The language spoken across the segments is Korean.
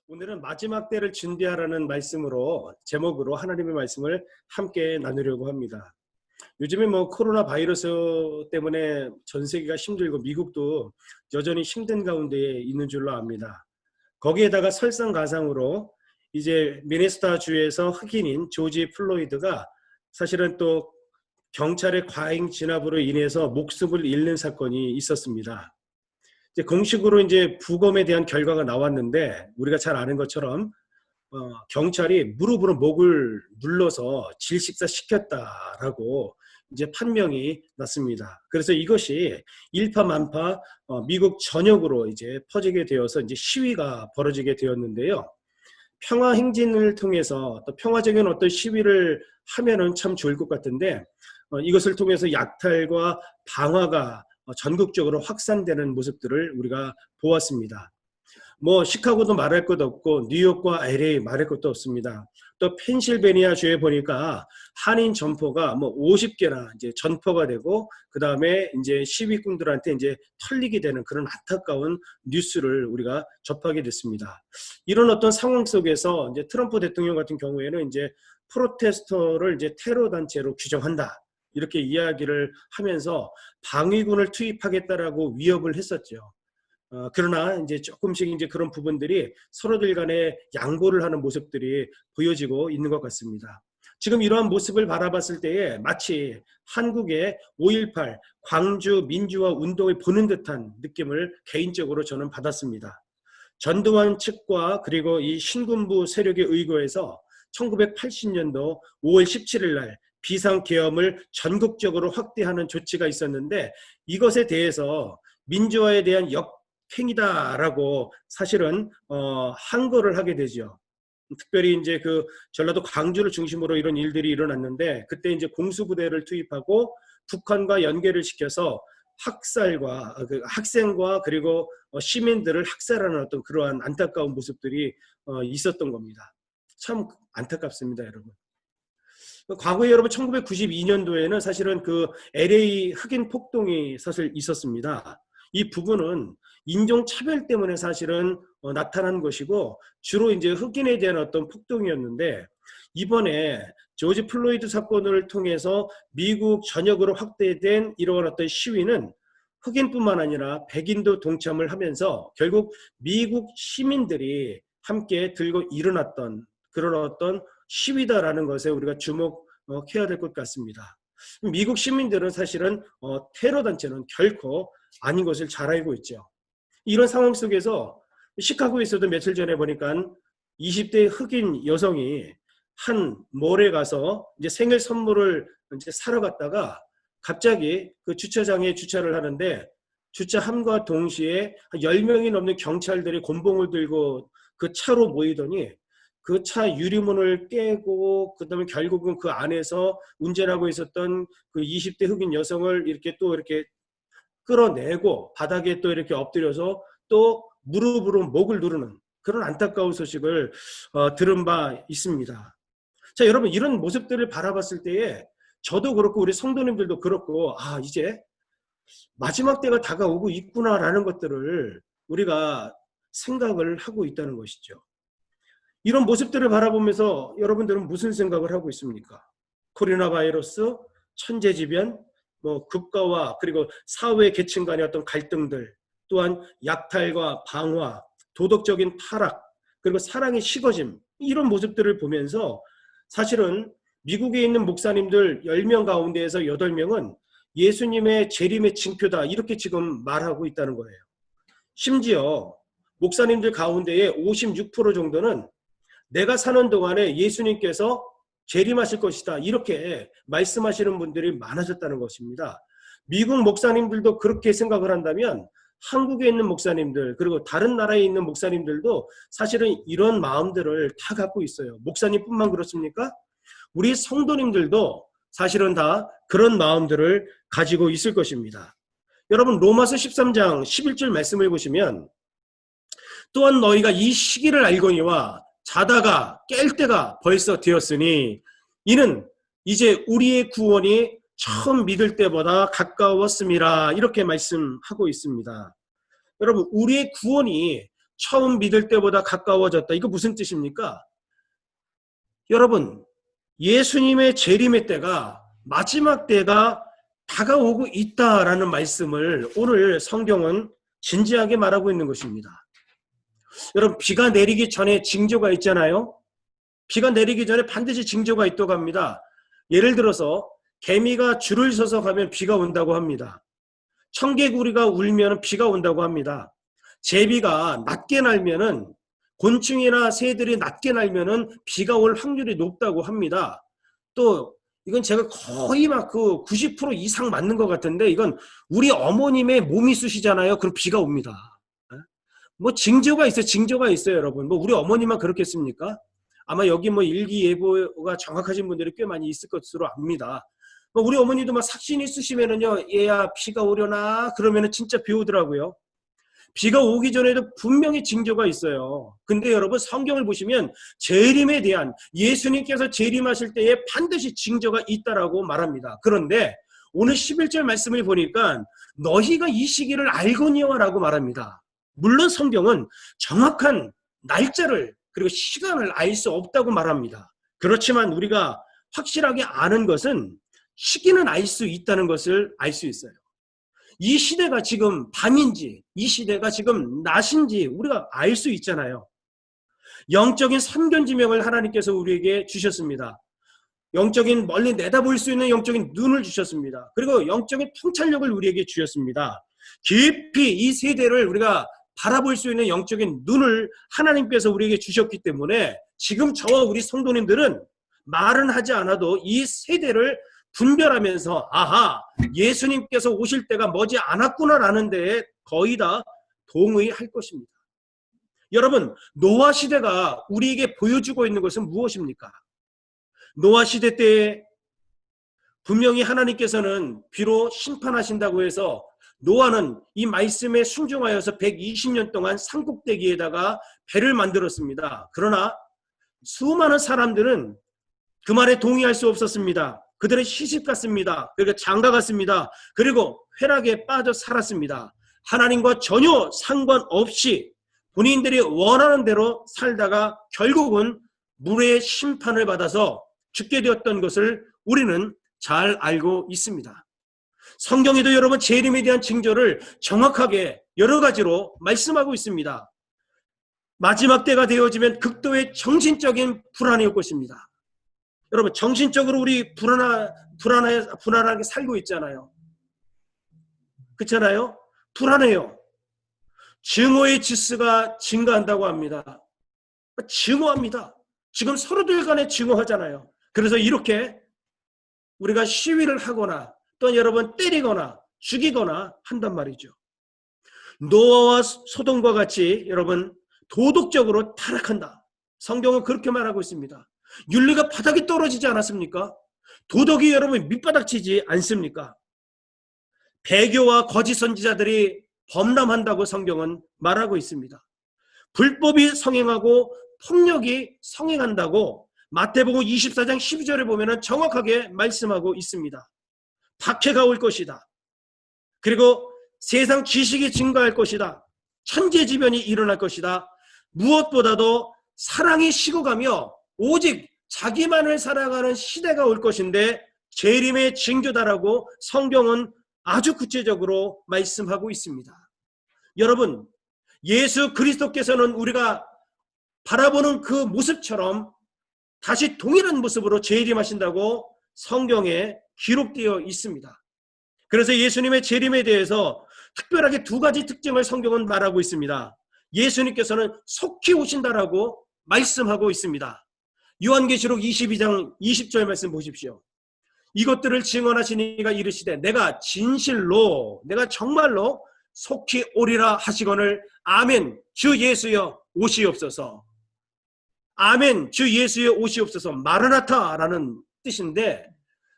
오늘은 마지막 때를 준비하라는 말씀으로 제목으로 하나님의 말씀을 함께 나누려고 합니다. 요즘에 코로나 바이러스 때문에 전 세계가 힘들고 미국도 여전히 힘든 가운데 있는 줄로 압니다. 거기에다가 설상가상으로 이제 미네소타 주에서 흑인인 조지 플로이드가 사실은 또 경찰의 과잉 진압으로 인해서 목숨을 잃는 사건이 있었습니다. 이제 공식으로 이제 부검에 대한 결과가 나왔는데 우리가 잘 아는 것처럼 경찰이 무릎으로 목을 눌러서 질식사 시켰다라고 이제 판명이 났습니다. 그래서 이것이 일파만파 미국 전역으로 이제 퍼지게 되어서 이제 시위가 벌어지게 되었는데요. 평화 행진을 통해서 또 평화적인 어떤 시위를 하면은 참 좋을 것 같은데 이것을 통해서 약탈과 방화가 전국적으로 확산되는 모습들을 우리가 보았습니다. 시카고도 말할 것도 없고 뉴욕과 LA 말할 것도 없습니다. 또 펜실베니아 주에 보니까 한인 점포가 50개나 이제 전포가 되고 그다음에 이제 시위꾼들한테 이제 털리게 되는 그런 안타까운 뉴스를 우리가 접하게 됐습니다. 이런 어떤 상황 속에서 이제 트럼프 대통령 같은 경우에는 이제 프로테스터를 이제 테러 단체로 규정한다. 이렇게 이야기를 하면서 방위군을 투입하겠다라고 위협을 했었죠. 그러나 이제 조금씩 이제 그런 부분들이 서로들 간에 양보를 하는 모습들이 보여지고 있는 것 같습니다. 지금 이러한 모습을 바라봤을 때에 마치 한국의 5.18 광주 민주화 운동을 보는 듯한 느낌을 개인적으로 저는 받았습니다. 전두환 측과 그리고 이 신군부 세력에 의거해서 1980년도 5월 17일 날 비상계엄을 전국적으로 확대하는 조치가 있었는데 이것에 대해서 민주화에 대한 역행이다라고 사실은 항거를 하게 되죠. 특별히 이제 그 전라도 광주를 중심으로 이런 일들이 일어났는데 그때 이제 공수부대를 투입하고 북한과 연계를 시켜서 학살과 학생과 그리고 시민들을 학살하는 어떤 그러한 안타까운 모습들이 있었던 겁니다. 참 안타깝습니다, 여러분. 과거에 여러분 1992년도에는 사실은 그 LA 흑인 폭동이 사실 있었습니다. 이 부분은 인종차별 때문에 사실은 나타난 것이고 주로 이제 흑인에 대한 어떤 폭동이었는데 이번에 조지 플로이드 사건을 통해서 미국 전역으로 확대된 이러한 어떤 시위는 흑인뿐만 아니라 백인도 동참을 하면서 결국 미국 시민들이 함께 들고 일어났던 그런 어떤 시위다라는 것에 우리가 주목해야 될 것 같습니다. 미국 시민들은 사실은 테러 단체는 결코 아닌 것을 잘 알고 있죠. 이런 상황 속에서 시카고에서도 며칠 전에 보니까 20대 흑인 여성이 한 몰에 가서 이제 생일 선물을 이제 사러 갔다가 갑자기 그 주차장에 주차를 하는데 주차함과 동시에 10명이 넘는 경찰들이 곤봉을 들고 그 차로 모이더니 그 차 유리문을 깨고 그다음에 결국은 그 안에서 운전하고 있었던 그 20대 흑인 여성을 이렇게 또 이렇게 끌어내고 바닥에 또 이렇게 엎드려서 또 무릎으로 목을 누르는 그런 안타까운 소식을 들은 바 있습니다. 자, 여러분 이런 모습들을 바라봤을 때에 저도 그렇고 우리 성도님들도 그렇고 이제 마지막 때가 다가오고 있구나라는 것들을 우리가 생각을 하고 있다는 것이죠. 이런 모습들을 바라보면서 여러분들은 무슨 생각을 하고 있습니까? 코로나 바이러스, 천재지변, 국가와 그리고 사회 계층 간의 어떤 갈등들, 또한 약탈과 방화, 도덕적인 타락, 그리고 사랑의 식어짐 이런 모습들을 보면서 사실은 미국에 있는 목사님들 10명 가운데에서 8명은 예수님의 재림의 징표다 이렇게 지금 말하고 있다는 거예요. 심지어 목사님들 가운데에 56% 정도는 내가 사는 동안에 예수님께서 재림하실 것이다 이렇게 말씀하시는 분들이 많아졌다는 것입니다. 미국 목사님들도 그렇게 생각을 한다면 한국에 있는 목사님들 그리고 다른 나라에 있는 목사님들도 사실은 이런 마음들을 다 갖고 있어요. 목사님뿐만 그렇습니까? 우리 성도님들도 사실은 다 그런 마음들을 가지고 있을 것입니다. 여러분 로마서 13장 11절 말씀을 보시면 또한 너희가 이 시기를 알거니와 자다가 깰 때가 벌써 되었으니 이는 이제 우리의 구원이 처음 믿을 때보다 가까웠음이라 이렇게 말씀하고 있습니다. 여러분 우리의 구원이 처음 믿을 때보다 가까워졌다. 이거 무슨 뜻입니까? 여러분, 예수님의 재림의 때가, 마지막 때가 다가오고 있다라는 말씀을 오늘 성경은 진지하게 말하고 있는 것입니다. 여러분, 비가 내리기 전에 징조가 있잖아요. 비가 내리기 전에 반드시 징조가 있다고 합니다. 예를 들어서 개미가 줄을 서서 가면 비가 온다고 합니다. 청개구리가 울면 비가 온다고 합니다. 제비가 낮게 날면은, 곤충이나 새들이 낮게 날면은 비가 올 확률이 높다고 합니다. 또 이건 제가 거의 막 그 90% 이상 맞는 것 같은데, 이건 우리 어머님의 몸이 쑤시잖아요. 그럼 비가 옵니다. 뭐 징조가 있어요. 징조가 있어요, 여러분. 뭐 우리 어머님만 그렇겠습니까? 아마 여기 뭐 일기예보가 정확하신 분들이 꽤 많이 있을 것으로 압니다. 뭐 우리 어머니도 막 삭신이 쑤시면은요, 얘야 비가 오려나 그러면은 진짜 비 오더라고요. 비가 오기 전에도 분명히 징조가 있어요. 근데 여러분, 성경을 보시면 재림에 대한, 예수님께서 재림하실 때에 반드시 징조가 있다라고 말합니다. 그런데 오늘 11절 말씀을 보니까 너희가 이 시기를 알거니와라고 말합니다. 물론 성경은 정확한 날짜를 그리고 시간을 알 수 없다고 말합니다. 그렇지만 우리가 확실하게 아는 것은 시기는 알 수 있다는 것을 알 수 있어요. 이 시대가 지금 밤인지 이 시대가 지금 낮인지 우리가 알 수 있잖아요. 영적인 선견지명을 하나님께서 우리에게 주셨습니다. 영적인 멀리 내다볼 수 있는 영적인 눈을 주셨습니다. 그리고 영적인 통찰력을 우리에게 주셨습니다. 깊이 이 세대를 우리가 바라볼 수 있는 영적인 눈을 하나님께서 우리에게 주셨기 때문에 지금 저와 우리 성도님들은 말은 하지 않아도 이 세대를 분별하면서 아하, 예수님께서 오실 때가 머지 않았구나라는 데에 거의 다 동의할 것입니다. 여러분, 노아 시대가 우리에게 보여주고 있는 것은 무엇입니까? 노아 시대 때에 분명히 하나님께서는 비록 심판하신다고 해서 노아는 이 말씀에 순종하여서 120년 동안 산꼭대기에다가 배를 만들었습니다. 그러나 수많은 사람들은 그 말에 동의할 수 없었습니다. 그들은 시집 갔습니다. 그리고 장가 갔습니다. 그리고 쾌락에 빠져 살았습니다. 하나님과 전혀 상관없이 본인들이 원하는 대로 살다가 결국은 물의 심판을 받아서 죽게 되었던 것을 우리는 잘 알고 있습니다. 성경에도 여러분 재림에 대한 징조를 정확하게 여러 가지로 말씀하고 있습니다. 마지막 때가 되어지면 극도의 정신적인 불안이 올 것입니다. 여러분, 정신적으로 우리 불안하게 살고 있잖아요. 그렇잖아요? 불안해요. 증오의 지수가 증가한다고 합니다. 증오합니다. 지금 서로들 간에 증오하잖아요. 그래서 이렇게 우리가 시위를 하거나 또 여러분 때리거나 죽이거나 한단 말이죠. 노아와 소돔과 같이 여러분 도덕적으로 타락한다. 성경은 그렇게 말하고 있습니다. 윤리가 바닥에 떨어지지 않았습니까? 도덕이 여러분 밑바닥치지 않습니까? 배교와 거짓 선지자들이 범람한다고 성경은 말하고 있습니다. 불법이 성행하고 폭력이 성행한다고 마태복음 24장 12절에 보면 정확하게 말씀하고 있습니다. 박해가 올 것이다. 그리고 세상 지식이 증가할 것이다. 천재지변이 일어날 것이다. 무엇보다도 사랑이 식어가며 오직 자기만을 살아가는 시대가 올 것인데 재림의 징조다라고 성경은 아주 구체적으로 말씀하고 있습니다. 여러분, 예수 그리스도께서는 우리가 바라보는 그 모습처럼 다시 동일한 모습으로 재림하신다고 성경에 기록되어 있습니다. 그래서 예수님의 재림에 대해서 특별하게 두 가지 특징을 성경은 말하고 있습니다. 예수님께서는 속히 오신다라고 말씀하고 있습니다. 요한계시록 22장 20절 말씀 보십시오. 이것들을 증언하시는 이가 이르시되 내가 진실로 내가 정말로 속히 오리라 하시거늘 아멘 주 예수여 오시옵소서. 아멘 주 예수여 오시옵소서. 마르나타라는 뜻인데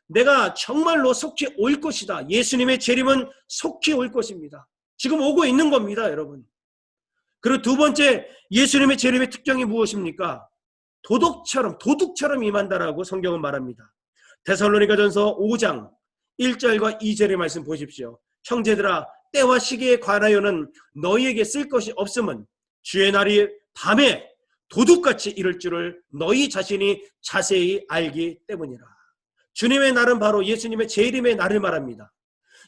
내가 정말로 속히 올 것이다. 예수님의 재림은 속히 올 것입니다. 지금 오고 있는 겁니다, 여러분. 그리고 두 번째 예수님의 재림의 특징이 무엇입니까? 도둑처럼 임한다라고 성경은 말합니다. 데살로니가전서 5장 1절과 2절의 말씀 보십시오. 형제들아 때와 시기에 관하여는 너희에게 쓸 것이 없음은 주의 날이 밤에 도둑같이 이를 줄을 너희 자신이 자세히 알기 때문이라. 주님의 날은 바로 예수님의 재림의 날을 말합니다.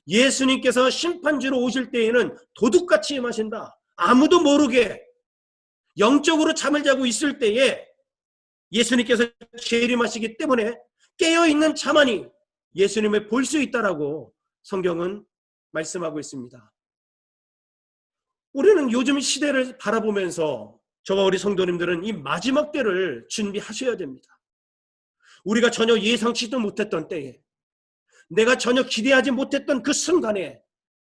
예수님께서 심판주로 오실 때에는 도둑같이 임하신다. 아무도 모르게 영적으로 잠을 자고 있을 때에 예수님께서 재림하시기 때문에 깨어있는 자만이 예수님을 볼 수 있다라고 성경은 말씀하고 있습니다. 우리는 요즘 시대를 바라보면서 저와 우리 성도님들은 이 마지막 때를 준비하셔야 됩니다. 우리가 전혀 예상치도 못했던 때에, 내가 전혀 기대하지 못했던 그 순간에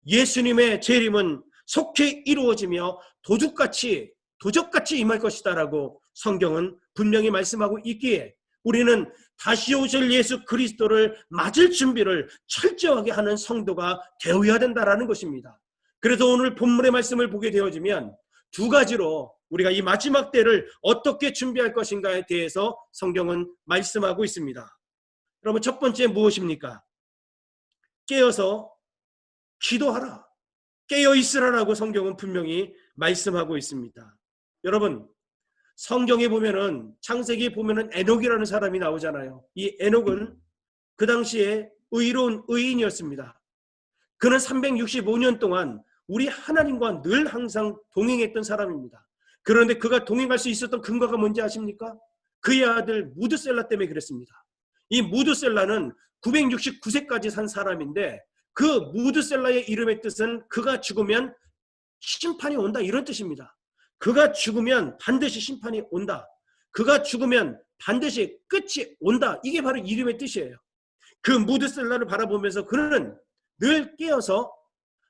예수님의 재림은 속히 이루어지며 도적같이 임할 것이다라고 성경은 분명히 말씀하고 있기에 우리는 다시 오실 예수 그리스도를 맞을 준비를 철저하게 하는 성도가 되어야 된다라는 것입니다. 그래서 오늘 본문의 말씀을 보게 되어지면 두 가지로 우리가 이 마지막 때를 어떻게 준비할 것인가에 대해서 성경은 말씀하고 있습니다. 여러분, 첫 번째 무엇입니까? 깨어서 기도하라, 깨어 있으라라고 성경은 분명히 말씀하고 있습니다. 여러분, 성경에 보면은 창세기에 보면은 에녹이라는 사람이 나오잖아요. 이 에녹은 그 당시에 의로운 의인이었습니다. 그는 365년 동안 우리 하나님과 늘 항상 동행했던 사람입니다. 그런데 그가 동행할 수 있었던 근거가 뭔지 아십니까? 그의 아들 무드셀라 때문에 그랬습니다. 이 무드셀라는 969세까지 산 사람인데 그 무드셀라의 이름의 뜻은 그가 죽으면 심판이 온다, 이런 뜻입니다. 그가 죽으면 반드시 심판이 온다. 그가 죽으면 반드시 끝이 온다. 이게 바로 이름의 뜻이에요. 그 무드셀라를 바라보면서 그는 늘 깨어서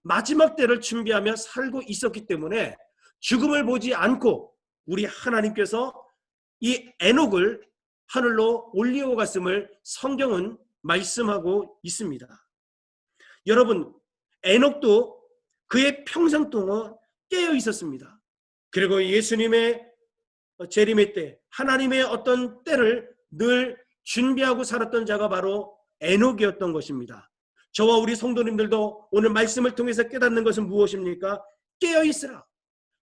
마지막 때를 준비하며 살고 있었기 때문에 죽음을 보지 않고 우리 하나님께서 이 에녹을 하늘로 올리고 갔음을 성경은 말씀하고 있습니다. 여러분, 에녹도 그의 평생 동안 깨어 있었습니다. 그리고 예수님의 재림의 때, 하나님의 어떤 때를 늘 준비하고 살았던 자가 바로 에녹이었던 것입니다. 저와 우리 성도님들도 오늘 말씀을 통해서 깨닫는 것은 무엇입니까? 깨어 있으라,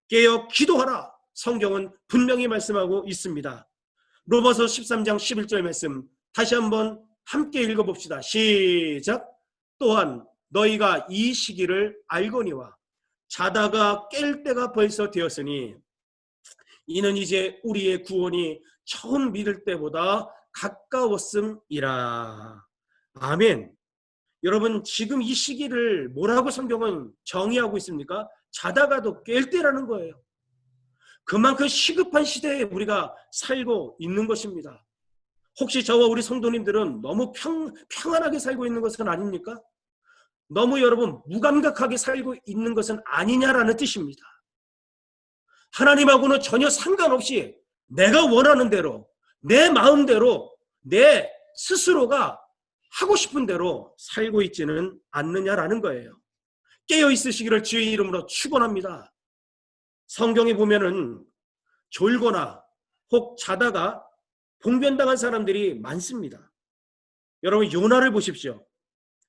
깨어 기도하라. 성경은 분명히 말씀하고 있습니다. 로마서 13장 11절 말씀 다시 한번 함께 읽어봅시다. 시작. 또한 너희가 이 시기를 알거니와 자다가 깰 때가 벌써 되었으니 이는 이제 우리의 구원이 처음 믿을 때보다 가까웠음이라. 아멘. 여러분, 지금 이 시기를 뭐라고 성경은 정의하고 있습니까? 자다가도 깰 때라는 거예요. 그만큼 시급한 시대에 우리가 살고 있는 것입니다. 혹시 저와 우리 성도님들은 너무 평안하게 살고 있는 것은 아닙니까? 너무 여러분 무감각하게 살고 있는 것은 아니냐라는 뜻입니다. 하나님하고는 전혀 상관없이 내가 원하는 대로, 내 마음대로, 내 스스로가 하고 싶은 대로 살고 있지는 않느냐라는 거예요. 깨어 있으시기를 주의 이름으로 축원합니다. 성경에 보면은 졸거나 혹 자다가 봉변당한 사람들이 많습니다. 여러분, 요나를 보십시오.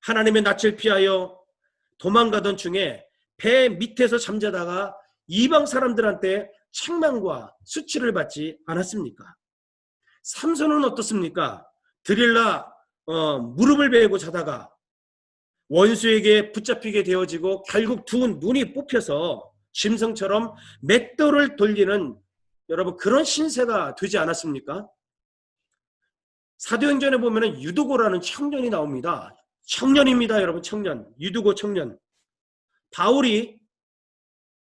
하나님의 낯을 피하여 도망가던 중에 배 밑에서 잠자다가 이방 사람들한테 책망과 수치를 받지 않았습니까? 삼손은 어떻습니까? 드릴라 무릎을 베고 자다가 원수에게 붙잡히게 되어지고 결국 두 눈이 뽑혀서 짐승처럼 맷돌을 돌리는 여러분 그런 신세가 되지 않았습니까? 사도행전에 보면은 유두고라는 청년이 나옵니다. 청년입니다, 여러분. 청년. 유두고 청년. 바울이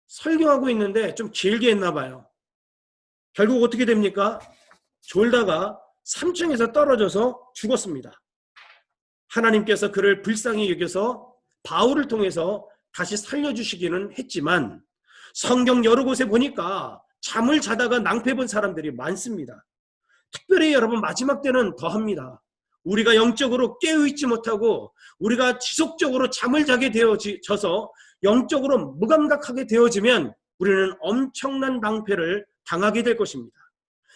설교하고 있는데 좀 길게 했나 봐요. 결국 어떻게 됩니까? 졸다가 3층에서 떨어져서 죽었습니다. 하나님께서 그를 불쌍히 여겨서 바울을 통해서 다시 살려주시기는 했지만 성경 여러 곳에 보니까 잠을 자다가 낭패본 사람들이 많습니다. 특별히 여러분 마지막 때는 더합니다. 우리가 영적으로 깨어있지 못하고 우리가 지속적으로 잠을 자게 되어져서 영적으로 무감각하게 되어지면 우리는 엄청난 낭패를 당하게 될 것입니다.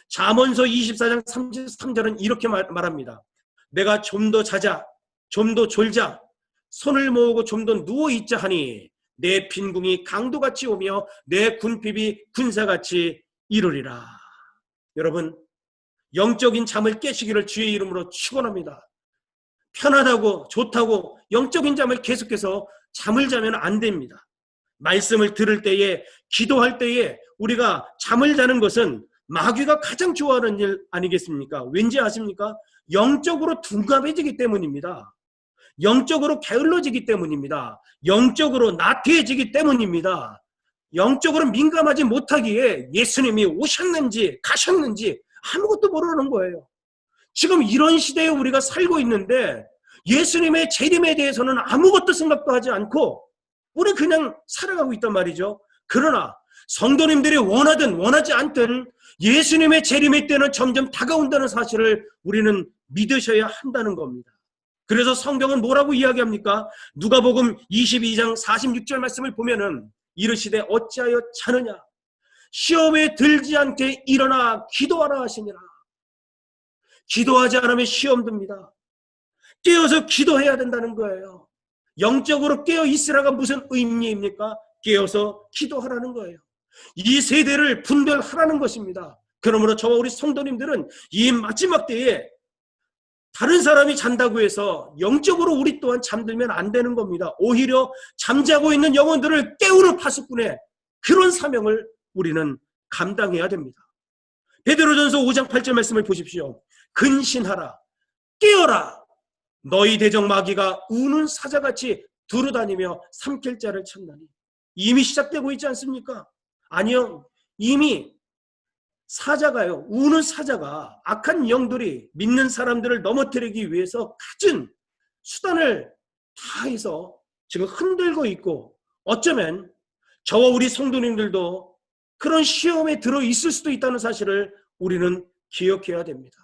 잠언서 24장 33절은 이렇게 말합니다. 내가 좀 더 자자, 좀 더 졸자, 손을 모으고 좀 더 누워있자 하니 내 빈궁이 강도같이 오며 내 군핍이 군사같이 이르리라. 여러분, 영적인 잠을 깨시기를 주의 이름으로 축원합니다. 편하다고 좋다고 영적인 잠을 계속해서 잠을 자면 안 됩니다. 말씀을 들을 때에, 기도할 때에 우리가 잠을 자는 것은 마귀가 가장 좋아하는 일 아니겠습니까? 왠지 아십니까? 영적으로 둔감해지기 때문입니다. 영적으로 게을러지기 때문입니다. 영적으로 나태해지기 때문입니다. 영적으로 민감하지 못하기에 예수님이 오셨는지 가셨는지 아무것도 모르는 거예요. 지금 이런 시대에 우리가 살고 있는데 예수님의 재림에 대해서는 아무것도 생각도 하지 않고 우리 그냥 살아가고 있단 말이죠. 그러나 성도님들이 원하든 원하지 않든 예수님의 재림의 때는 점점 다가온다는 사실을 우리는 믿으셔야 한다는 겁니다. 그래서 성경은 뭐라고 이야기합니까? 누가복음 22장 46절 말씀을 보면은 이르시되 어찌하여 자느냐? 시험에 들지 않게 일어나 기도하라 하시니라. 기도하지 않으면 시험 듭니다. 깨어서 기도해야 된다는 거예요. 영적으로 깨어 있으라가 무슨 의미입니까? 깨어서 기도하라는 거예요. 이 세대를 분별하라는 것입니다. 그러므로 저와 우리 성도님들은 이 마지막 때에 다른 사람이 잔다고 해서 영적으로 우리 또한 잠들면 안 되는 겁니다. 오히려 잠자고 있는 영혼들을 깨우는 파수꾼의 그런 사명을 우리는 감당해야 됩니다. 베드로전서 5장 8절 말씀을 보십시오. 근신하라, 깨어라. 너희 대적 마귀가 우는 사자같이 두루다니며 삼킬 자를 찾나니. 이미 시작되고 있지 않습니까? 아니요. 이미 사자가요. 우는 사자가 악한 영들이 믿는 사람들을 넘어뜨리기 위해서 갖은 수단을 다 해서 지금 흔들고 있고 어쩌면 저와 우리 성도님들도 그런 시험에 들어 있을 수도 있다는 사실을 우리는 기억해야 됩니다.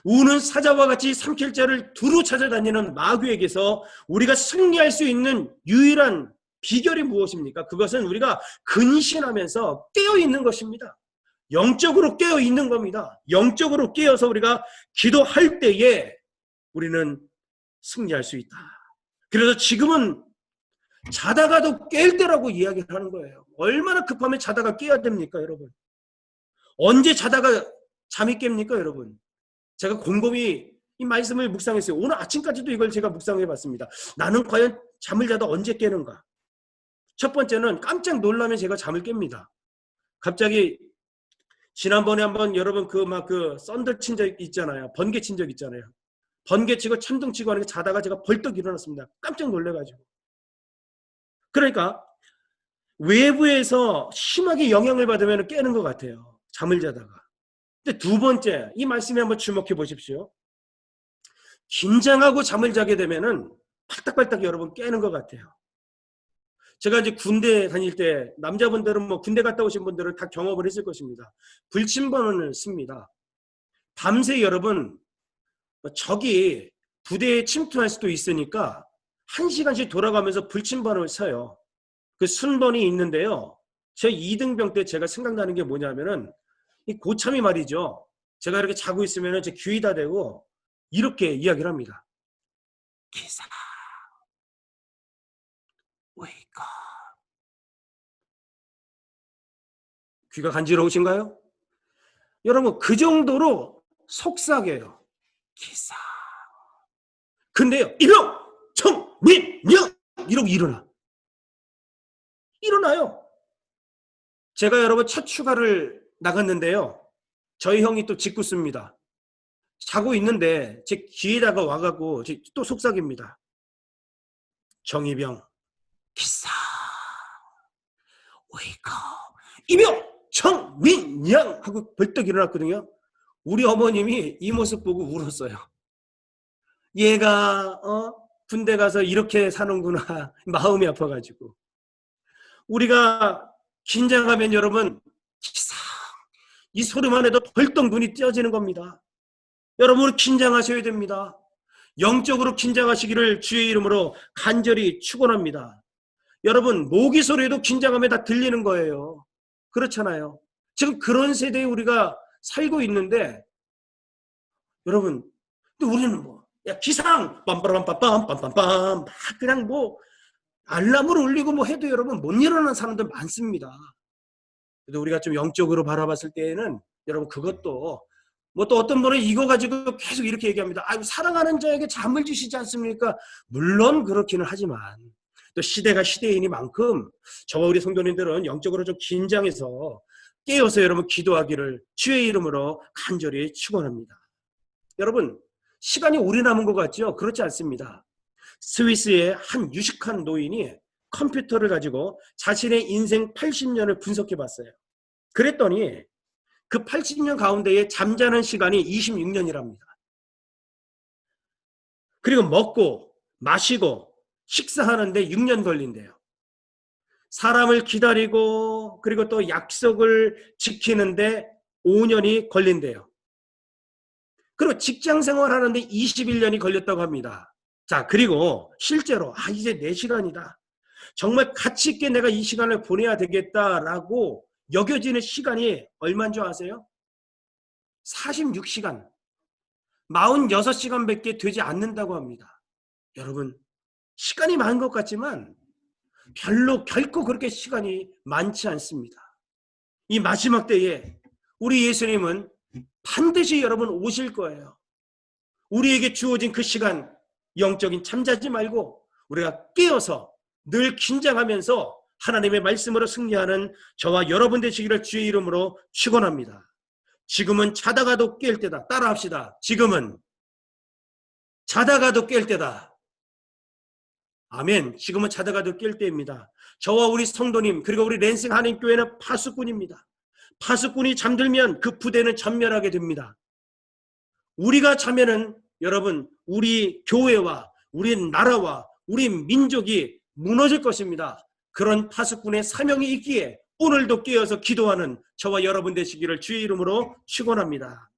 우는 사자와 같이 삼킬 자를 두루 찾아다니는 마귀에게서 우리가 승리할 수 있는 유일한 비결이 무엇입니까? 그것은 우리가 근신하면서 깨어있는 것입니다. 영적으로 깨어있는 겁니다. 영적으로 깨어서 우리가 기도할 때에 우리는 승리할 수 있다. 그래서 지금은 자다가도 깰 때라고 이야기를 하는 거예요. 얼마나 급하면 자다가 깨야 됩니까, 여러분? 언제 자다가 잠이 깹니까, 여러분? 제가 곰곰이 이 말씀을 묵상했어요. 오늘 아침까지도 이걸 제가 묵상해 봤습니다. 나는 과연 잠을 자다 언제 깨는가? 첫 번째는 깜짝 놀라면 제가 잠을 깹니다. 갑자기 지난번에 한번 여러분 그 썬들 친 적 있잖아요. 번개 친 적 있잖아요. 번개 치고 천둥 치고 하는 게 자다가 제가 벌떡 일어났습니다. 깜짝 놀래가지고. 그러니까 외부에서 심하게 영향을 받으면 깨는 것 같아요. 잠을 자다가. 근데 두 번째, 이 말씀에 한번 주목해 보십시오. 긴장하고 잠을 자게 되면은 팔딱팔딱 여러분 깨는 것 같아요. 제가 이제 군대 다닐 때 남자분들은 뭐 군대 갔다 오신 분들은 다 경험을 했을 것입니다. 불침번호를 씁니다. 밤새 여러분 적이 부대에 침투할 수도 있으니까 1시간씩 돌아가면서 불침번호를 써요. 그 순번이 있는데요. 제 2등병 때 제가 생각나는 게 뭐냐면은 이 고참이 말이죠. 제가 이렇게 자고 있으면은 제 귀에다 대고 이렇게 이야기를 합니다. 기사, wake up. 귀가 간지러우신가요? 여러분 그 정도로 속삭여요. 기사. 근데요. 이병, 청, 민, 영 이러고 일어나요. 제가 여러분 첫 휴가를 나갔는데요. 저희 형이 또 짓궂습니다. 자고 있는데 제 귀에다가 와가고 또 속삭입니다. 정이병, 기사, 웨이커, 이병, 청, 민, 양 하고 벌떡 일어났거든요. 우리 어머님이 이 모습 보고 울었어요. 얘가 군대 가서 이렇게 사는구나. 마음이 아파가지고. 우리가 긴장하면 여러분 기사 이 소리만 해도 벌떡 눈이 띄어지는 겁니다. 여러분 긴장하셔야 됩니다. 영적으로 긴장하시기를 주의 이름으로 간절히 축원합니다. 여러분 모기 소리에도 긴장하면 다 들리는 거예요. 그렇잖아요. 지금 그런 세대에 우리가 살고 있는데 여러분 또 우리는 뭐 야 기상 빰빠람빰빰 빰빰빰 막 그냥 뭐 알람을 울리고 뭐 해도 여러분 못 일어나는 사람들 많습니다. 그래도 우리가 좀 영적으로 바라봤을 때에는 여러분 그것도 뭐 또 어떤 분은 이거 가지고 계속 이렇게 얘기합니다. 아유, 사랑하는 자에게 잠을 주시지 않습니까? 물론 그렇기는 하지만 또 시대가 시대이니만큼 저와 우리 성도님들은 영적으로 좀 긴장해서 깨어서 여러분 기도하기를 주의 이름으로 간절히 축원합니다. 여러분 시간이 오래 남은 것 같죠? 그렇지 않습니다. 스위스의 한 유식한 노인이 컴퓨터를 가지고 자신의 인생 80년을 분석해 봤어요. 그랬더니 그 80년 가운데에 잠자는 시간이 26년이랍니다. 그리고 먹고 마시고 식사하는데 6년 걸린대요. 사람을 기다리고 그리고 또 약속을 지키는데 5년이 걸린대요. 그리고 직장 생활하는데 21년이 걸렸다고 합니다. 자, 그리고 실제로 이제 내 시간이다. 정말 가치 있게 내가 이 시간을 보내야 되겠다라고 여겨지는 시간이 얼마인 줄 아세요? 46시간, 46시간밖에 되지 않는다고 합니다. 여러분, 시간이 많은 것 같지만 결코 그렇게 시간이 많지 않습니다. 이 마지막 때에 우리 예수님은 반드시 여러분 오실 거예요. 우리에게 주어진 그 시간, 영적인 잠자지 말고 우리가 깨어서 늘 긴장하면서 하나님의 말씀으로 승리하는 저와 여러분 되시기를 주의 이름으로 축원합니다. 지금은 자다가도 깰 때다. 따라합시다. 지금은 자다가도 깰 때다. 아멘. 지금은 자다가도 깰 때입니다. 저와 우리 성도님 그리고 우리 랜싱 한인교회는 파수꾼입니다. 파수꾼이 잠들면 그 부대는 전멸하게 됩니다. 우리가 자면은 여러분 우리 교회와 우리 나라와 우리 민족이 무너질 것입니다. 그런 파수꾼의 사명이 있기에 오늘도 깨어서 기도하는 저와 여러분 되시기를 주의 이름으로 축원합니다.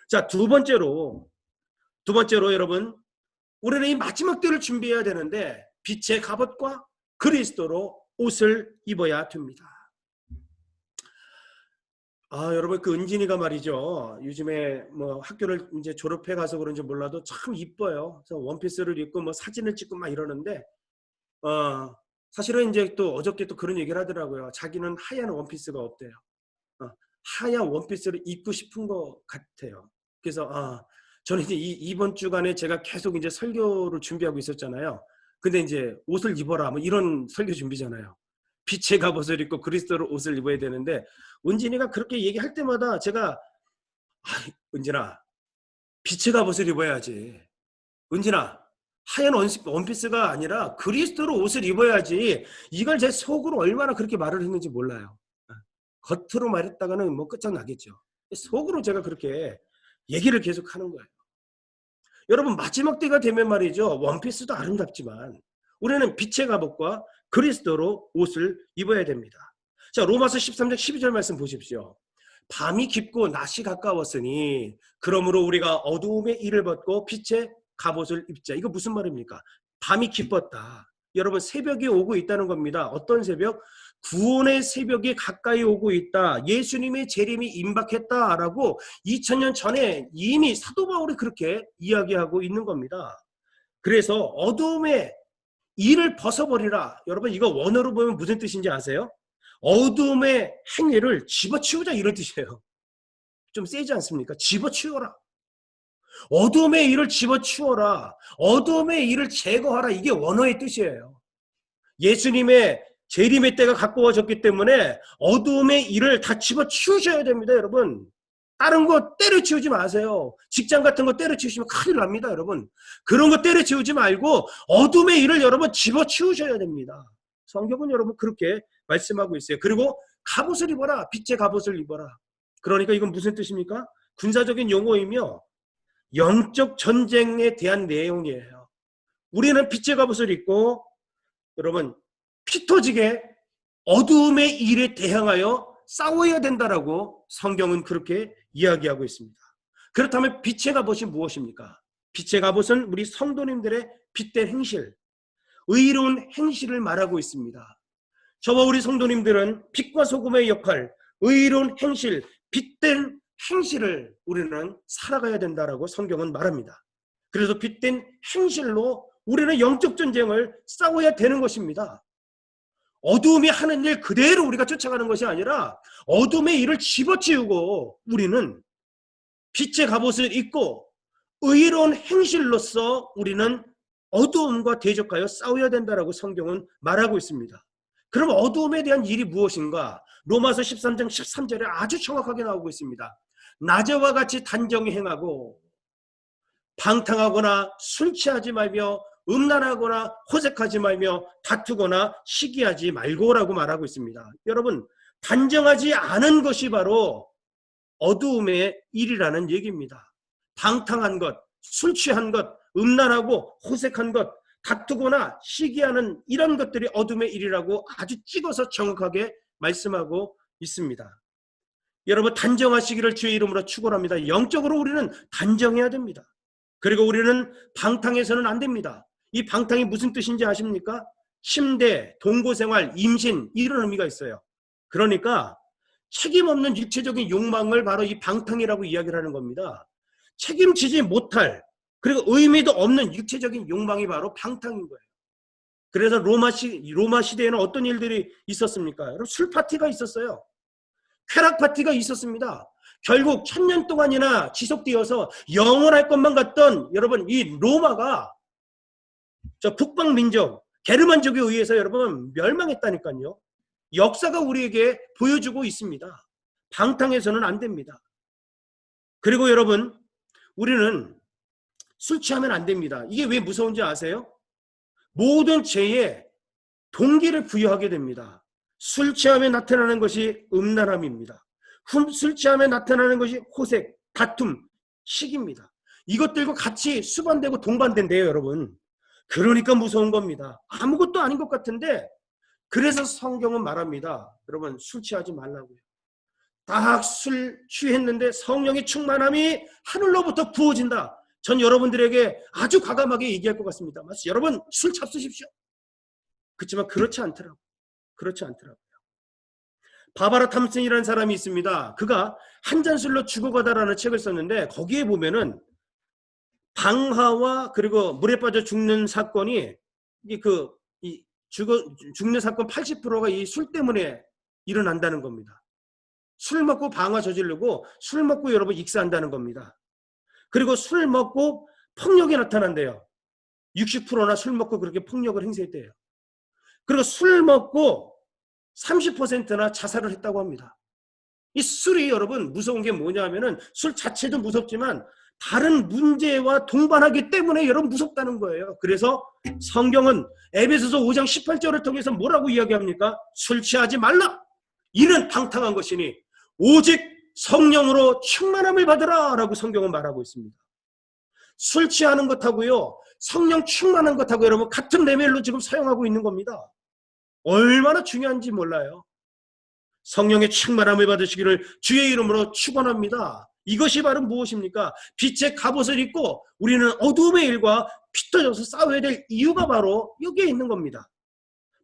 자, 두 번째로 여러분 우리는 이 마지막 때를 준비해야 되는데 빛의 갑옷과 그리스도로 옷을 입어야 됩니다. 여러분 그 은진이가 말이죠. 요즘에 뭐 학교를 이제 졸업해 가서 그런지 몰라도 참 이뻐요. 그래서 원피스를 입고 뭐 사진을 찍고 막 이러는데 사실은 이제 또 어저께 또 그런 얘기를 하더라고요. 자기는 하얀 원피스가 없대요. 하얀 원피스를 입고 싶은 것 같아요. 그래서 저는 이제 이번 주간에 제가 계속 이제 설교를 준비하고 있었잖아요. 근데 이제 옷을 입어라 뭐 이런 설교 준비잖아요. 빛의 갑옷을 입고 그리스도로 옷을 입어야 되는데 은진이가 그렇게 얘기할 때마다 제가 은진아 빛의 갑옷을 입어야지. 은진아 하얀 원피스가 아니라 그리스도로 옷을 입어야지. 이걸 제 속으로 얼마나 그렇게 말을 했는지 몰라요. 겉으로 말했다가는 뭐 끝장나겠죠. 속으로 제가 그렇게 얘기를 계속 하는 거예요. 여러분 마지막 때가 되면 말이죠. 원피스도 아름답지만 우리는 빛의 갑옷과 그리스도로 옷을 입어야 됩니다. 자, 로마서 13장 12절 말씀 보십시오. 밤이 깊고 낮이 가까웠으니 그러므로 우리가 어두움의 일을 벗고 빛의 갑옷을 입자. 이거 무슨 말입니까? 밤이 깊었다. 여러분 새벽이 오고 있다는 겁니다. 어떤 새벽? 구원의 새벽이 가까이 오고 있다. 예수님의 재림이 임박했다라고 2000년 전에 이미 사도 바울이 그렇게 이야기하고 있는 겁니다. 그래서 어두움의 일을 벗어버리라. 여러분 이거 원어로 보면 무슨 뜻인지 아세요? 어두움의 행위를 집어치우자 이런 뜻이에요. 좀 세지 않습니까? 집어치워라. 어둠의 일을 집어치워라. 어둠의 일을 제거하라. 이게 원어의 뜻이에요. 예수님의 재림의 때가 가까워졌기 때문에 어둠의 일을 다 집어치우셔야 됩니다. 여러분. 다른 거 때려치우지 마세요. 직장 같은 거 때려치우시면 큰일 납니다. 여러분. 그런 거 때려치우지 말고 어둠의 일을 여러분 집어치우셔야 됩니다. 성경은 여러분 그렇게 말씀하고 있어요. 그리고 갑옷을 입어라. 빛의 갑옷을 입어라. 그러니까 이건 무슨 뜻입니까? 군사적인 용어이며 영적 전쟁에 대한 내용이에요. 우리는 빛의 갑옷을 입고 여러분 피 터지게 어두움의 일에 대항하여 싸워야 된다라고 성경은 그렇게 이야기하고 있습니다. 그렇다면 빛의 갑옷이 무엇입니까? 빛의 갑옷은 우리 성도님들의 빛된 행실, 의로운 행실을 말하고 있습니다. 저와 우리 성도님들은 빛과 소금의 역할, 의로운 행실, 빛된 행실을 우리는 살아가야 된다라고 성경은 말합니다. 그래서 빛된 행실로 우리는 영적 전쟁을 싸워야 되는 것입니다. 어두움이 하는 일 그대로 우리가 쫓아가는 것이 아니라 어둠의 일을 집어치우고 우리는 빛의 갑옷을 입고 의로운 행실로서 우리는 어두움과 대적하여 싸워야 된다라고 성경은 말하고 있습니다. 그럼 어두움에 대한 일이 무엇인가? 로마서 13장 13절에 아주 정확하게 나오고 있습니다. 낮에와 같이 단정히 행하고 방탕하거나 술 취하지 말며 음란하거나 호색하지 말며 다투거나 시기하지 말고라고 말하고 있습니다. 여러분, 단정하지 않은 것이 바로 어두움의 일이라는 얘기입니다. 방탕한 것, 술 취한 것, 음란하고 호색한 것, 다투거나 시기하는 이런 것들이 어둠의 일이라고 아주 찍어서 정확하게 말씀하고 있습니다. 여러분, 단정하시기를 주의 이름으로 축원합니다. 영적으로 우리는 단정해야 됩니다. 그리고 우리는 방탕해서는 안 됩니다. 이 방탕이 무슨 뜻인지 아십니까? 침대, 동거생활, 임신 이런 의미가 있어요. 그러니까 책임 없는 육체적인 욕망을 바로 이 방탕이라고 이야기를 하는 겁니다. 책임지지 못할 그리고 의미도 없는 육체적인 욕망이 바로 방탕인 거예요. 그래서 로마 시대에는 어떤 일들이 있었습니까? 여러분, 술 파티가 있었어요. 쾌락 파티가 있었습니다. 결국 1000년 동안이나 지속되어서 영원할 것만 같던 여러분 이 로마가 저 북방 민족 게르만족에 의해서 여러분 멸망했다니까요. 역사가 우리에게 보여주고 있습니다. 방탕해서는 안 됩니다. 그리고 여러분, 우리는 술 취하면 안 됩니다. 이게 왜 무서운지 아세요? 모든 죄에 동기를 부여하게 됩니다. 술 취함에 나타나는 것이 음란함입니다. 술 취함에 나타나는 것이 호색, 다툼, 시기입니다. 이것들과 같이 수반되고 동반된대요, 여러분. 그러니까 무서운 겁니다. 아무것도 아닌 것 같은데 그래서 성경은 말합니다. 여러분, 술 취하지 말라고요. 딱 술 취했는데 성령의 충만함이 하늘로부터 부어진다. 전 여러분들에게 아주 과감하게 얘기할 것 같습니다. 여러분, 술 잡수십시오. 그렇지만 그렇지 않더라고요. 그렇지 않더라고요. 바바라 탐슨이라는 사람이 있습니다. 그가 한 잔 술로 죽어가다라는 책을 썼는데 거기에 보면은 방화와 그리고 물에 빠져 죽는 사건이 죽는 사건 80%가 이 술 때문에 일어난다는 겁니다. 술 먹고 방화 저지르고 술 먹고 여러분 익사한다는 겁니다. 그리고 술 먹고 폭력이 나타난대요. 60%나 술 먹고 그렇게 폭력을 행사했대요. 그리고 술 먹고 30%나 자살을 했다고 합니다. 이 술이 여러분 무서운 게 뭐냐면은 술 자체도 무섭지만 다른 문제와 동반하기 때문에 여러분 무섭다는 거예요. 그래서 성경은 에베소서 5장 18절을 통해서 뭐라고 이야기합니까? 술 취하지 말라. 이는 방탕한 것이니 오직 성령으로 충만함을 받으라 라고 성경은 말하고 있습니다. 술 취하는 것하고요, 성령 충만한 것하고 여러분 같은 레벨로 지금 사용하고 있는 겁니다. 얼마나 중요한지 몰라요. 성령의 충만함을 받으시기를 주의 이름으로 축원합니다. 이것이 바로 무엇입니까? 빛의 갑옷을 입고 우리는 어두움의 일과 피터져서 싸워야 될 이유가 바로 여기에 있는 겁니다.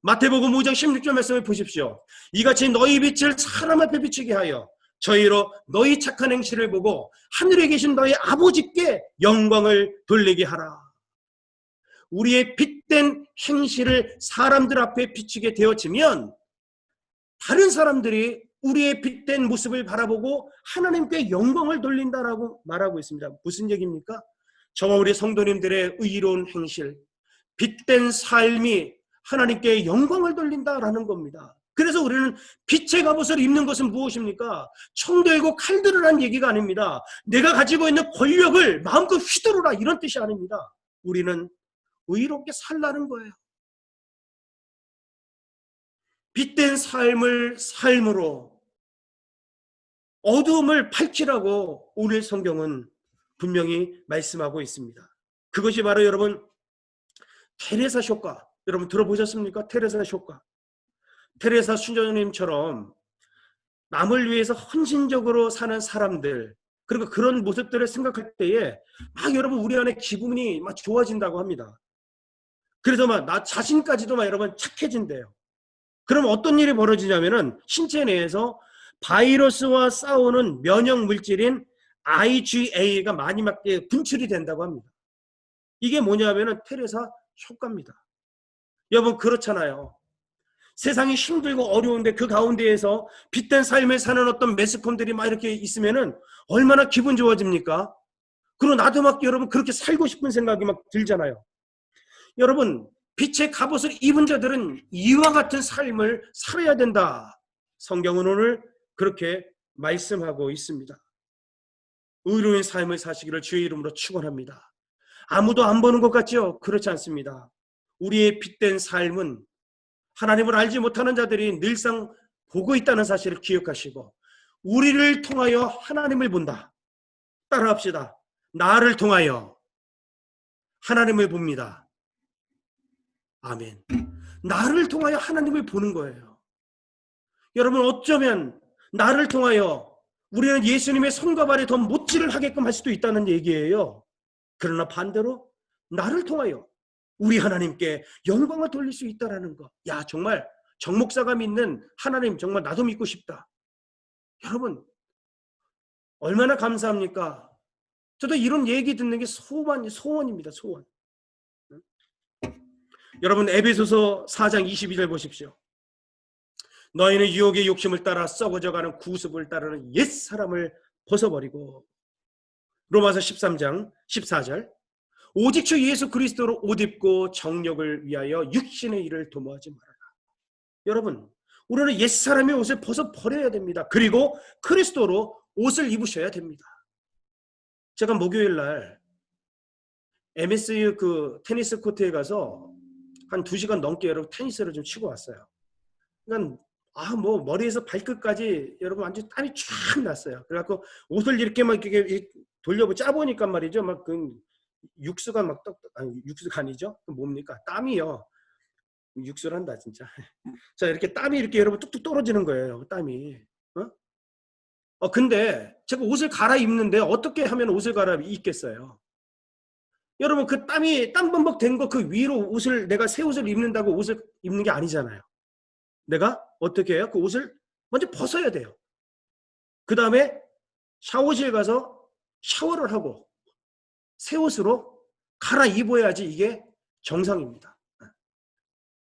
마태복음 5장 16절 말씀을 보십시오. 이같이 너희 빛을 사람 앞에 비추게 하여 저희로 너희 착한 행실을 보고 하늘에 계신 너희 아버지께 영광을 돌리게 하라. 우리의 빛된 행실을 사람들 앞에 비추게 되어지면 다른 사람들이 우리의 빛된 모습을 바라보고 하나님께 영광을 돌린다라고 말하고 있습니다. 무슨 얘기입니까? 저와 우리 성도님들의 의로운 행실, 빛된 삶이 하나님께 영광을 돌린다라는 겁니다. 그래서 우리는 빛의 갑옷을 입는 것은 무엇입니까? 총 들고 칼 들으라는 얘기가 아닙니다. 내가 가지고 있는 권력을 마음껏 휘두르라 이런 뜻이 아닙니다. 우리는 의롭게 살라는 거예요. 빛된 삶으로 어두움을 밝히라고 오늘 성경은 분명히 말씀하고 있습니다. 그것이 바로 여러분 테레사 효과, 여러분 들어보셨습니까? 테레사 효과. 테레사 수녀님처럼 남을 위해서 헌신적으로 사는 사람들, 그리고 그런 모습들을 생각할 때에 막 여러분 우리 안에 기분이 막 좋아진다고 합니다. 그래서 막 나 자신까지도 막 여러분 착해진대요. 그럼 어떤 일이 벌어지냐면은 신체 내에서 바이러스와 싸우는 면역 물질인 IgA가 많이 분출이 된다고 합니다. 이게 뭐냐면은 테레사 효과입니다. 여러분 그렇잖아요. 세상이 힘들고 어려운데 그 가운데에서 빛된 삶을 사는 어떤 매스컴들이 막 이렇게 있으면은 얼마나 기분 좋아집니까? 그리고 나도 막 여러분 그렇게 살고 싶은 생각이 막 들잖아요. 여러분 빛의 갑옷을 입은 자들은 이와 같은 삶을 살아야 된다. 성경은 오늘 그렇게 말씀하고 있습니다. 의로운 삶을 사시기를 주의 이름으로 축원합니다. 아무도 안 보는 것 같죠? 그렇지 않습니다. 우리의 빛된 삶은 하나님을 알지 못하는 자들이 늘상 보고 있다는 사실을 기억하시고 우리를 통하여 하나님을 본다. 따라합시다. 나를 통하여 하나님을 봅니다. 아멘. 나를 통하여 하나님을 보는 거예요. 여러분 어쩌면 나를 통하여 우리는 예수님의 손과 발에 더 못질을 하게끔 할 수도 있다는 얘기예요. 그러나 반대로 나를 통하여 우리 하나님께 영광을 돌릴 수 있다는 거. 야 정말 정 목사가 믿는 하나님 정말 나도 믿고 싶다. 여러분 얼마나 감사합니까? 저도 이런 얘기 듣는 게 소원입니다. 소원. 여러분 에베소서 4장 22절 보십시오. 너희는 유혹의 욕심을 따라 썩어져가는 구습을 따르는 옛사람을 벗어버리고 로마서 13장 14절 오직 주 예수 그리스도로 옷 입고 정욕을 위하여 육신의 일을 도모하지 말아라. 여러분 우리는 옛사람의 옷을 벗어버려야 됩니다. 그리고 그리스도로 옷을 입으셔야 됩니다. 제가 목요일 날 MSU 그 테니스 코트에 가서 한 2시간 넘게 여러분 테니스를 좀 치고 왔어요. 그러니까 뭐 머리에서 발끝까지 여러분 완전 땀이 쫙 났어요. 그래갖고 옷을 이렇게 막 이렇게 짜보니까 말이죠. 막 그 육수가 막 육수가 아니죠? 뭡니까? 땀이요. 육수란다 진짜. 자 이렇게 땀이 이렇게 여러분 뚝뚝 떨어지는 거예요. 땀이. 근데 제가 옷을 갈아입는데 어떻게 하면 옷을 갈아입겠어요? 여러분 그 땀이 땀범벅 된 거 그 위로 옷을 내가 새 옷을 입는다고 옷을 입는 게 아니잖아요. 내가 어떻게 해요? 그 옷을 먼저 벗어야 돼요. 그 다음에 샤워실 가서 샤워를 하고 새 옷으로 갈아입어야지 이게 정상입니다.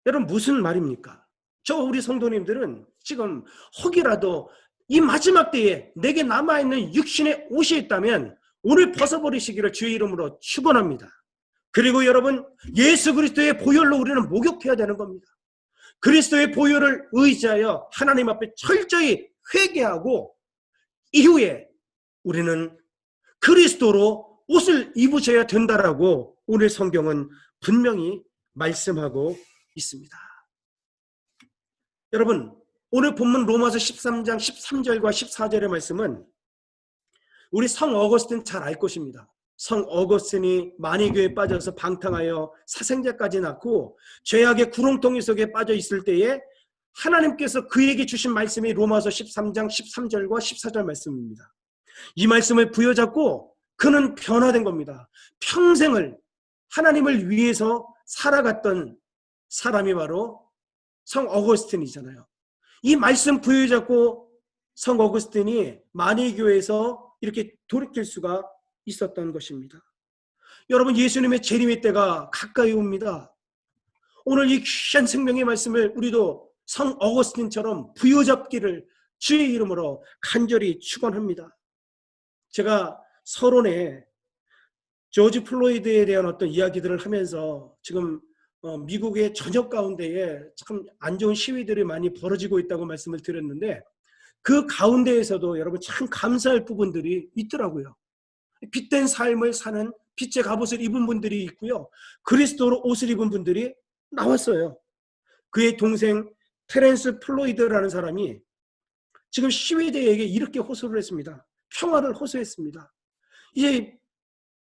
여러분 무슨 말입니까? 우리 성도님들은 지금 혹이라도 이 마지막 때에 내게 남아있는 육신의 옷이 있다면 오늘 벗어버리시기를 주의 이름으로 축원합니다. 그리고 여러분 예수 그리스도의 보혈로 우리는 목욕해야 되는 겁니다. 그리스도의 보혈을 의지하여 하나님 앞에 철저히 회개하고 이후에 우리는 그리스도로 옷을 입으셔야 된다라고 오늘 성경은 분명히 말씀하고 있습니다. 여러분 오늘 본문 로마서 13장 13절과 14절의 말씀은 우리 성 어거스틴 잘 알 것입니다. 성 어거스틴이 만이교에 빠져서 방탕하여 사생자까지 낳고 죄악의 구렁텅이 속에 빠져 있을 때에 하나님께서 그에게 주신 말씀이 로마서 13장 13절과 14절 말씀입니다. 이 말씀을 부여잡고 그는 변화된 겁니다. 평생을 하나님을 위해서 살아갔던 사람이 바로 성 어거스틴이잖아요. 이 말씀 부여잡고 성 어거스틴이 만이교에서 이렇게 돌이킬 수가 있었던 것입니다. 여러분 예수님의 재림의 때가 가까이 옵니다. 오늘 이 귀한 생명의 말씀을 우리도 성 어거스틴처럼 부여잡기를 주의 이름으로 간절히 축원합니다. 제가 서론에 조지 플로이드에 대한 어떤 이야기들을 하면서 지금 미국의 전역 가운데에 참 안 좋은 시위들이 많이 벌어지고 있다고 말씀을 드렸는데 그 가운데에서도 여러분 참 감사할 부분들이 있더라고요. 빛된 삶을 사는 빛의 갑옷을 입은 분들이 있고요. 그리스도로 옷을 입은 분들이 나왔어요. 그의 동생 테렌스 플로이드라는 사람이 지금 시위대에게 이렇게 호소를 했습니다. 평화를 호소했습니다. 이제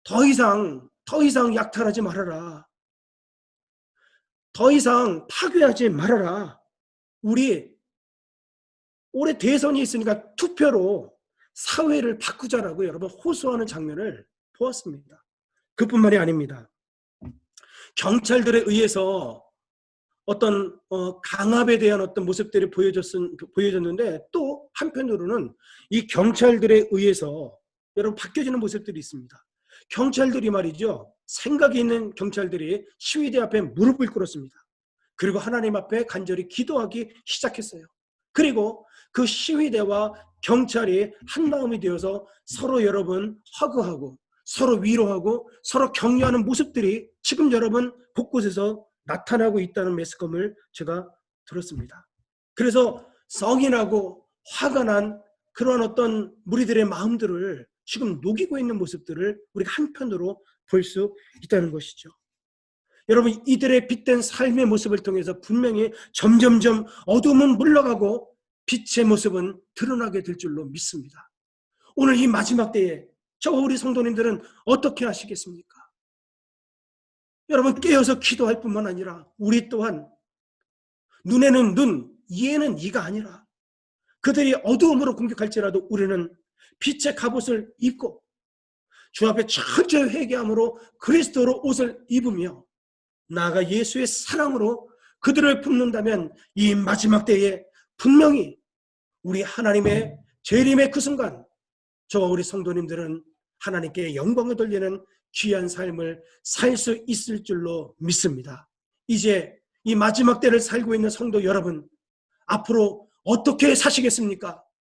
더 이상 약탈하지 말아라. 더 이상 파괴하지 말아라. 우리 올해 대선이 있으니까 투표로 사회를 바꾸자라고 여러분 호소하는 장면을 보았습니다. 그뿐만이 아닙니다. 경찰들에 의해서 어떤 강압에 대한 어떤 모습들이 보여졌는데 또 한편으로는 이 경찰들에 의해서 여러분 바뀌어지는 모습들이 있습니다. 경찰들이 말이죠. 생각이 있는 경찰들이 시위대 앞에 무릎을 꿇었습니다. 그리고 하나님 앞에 간절히 기도하기 시작했어요. 그리고 그 시위대와 경찰이 한 마음이 되어서 서로 여러분 허그하고 서로 위로하고 서로 격려하는 모습들이 지금 여러분 곳곳에서 나타나고 있다는 매스컴을 제가 들었습니다. 그래서 성이 나고 화가 난 그런 어떤 무리들의 마음들을 지금 녹이고 있는 모습들을 우리가 한편으로 볼 수 있다는 것이죠. 여러분, 이들의 빛된 삶의 모습을 통해서 분명히 점점점 어둠은 물러가고 빛의 모습은 드러나게 될 줄로 믿습니다. 오늘 이 마지막 때에 저 우리 성도님들은 어떻게 하시겠습니까? 여러분, 깨어서 기도할 뿐만 아니라 우리 또한 눈에는 눈, 이에는 이가 아니라 그들이 어두움으로 공격할지라도 우리는 빛의 갑옷을 입고 주 앞에 철저히 회개함으로 그리스도로 옷을 입으며 나아가 예수의 사랑으로 그들을 품는다면 이 마지막 때에 분명히 우리 하나님의 재림의 그 순간 저와 우리 성도님들은 하나님께 영광을 돌리는 귀한 삶을 살 수 있을 줄로 믿습니다. 이제 이 마지막 때를 살고 있는 성도 여러분, 앞으로 어떻게 사시겠습니까?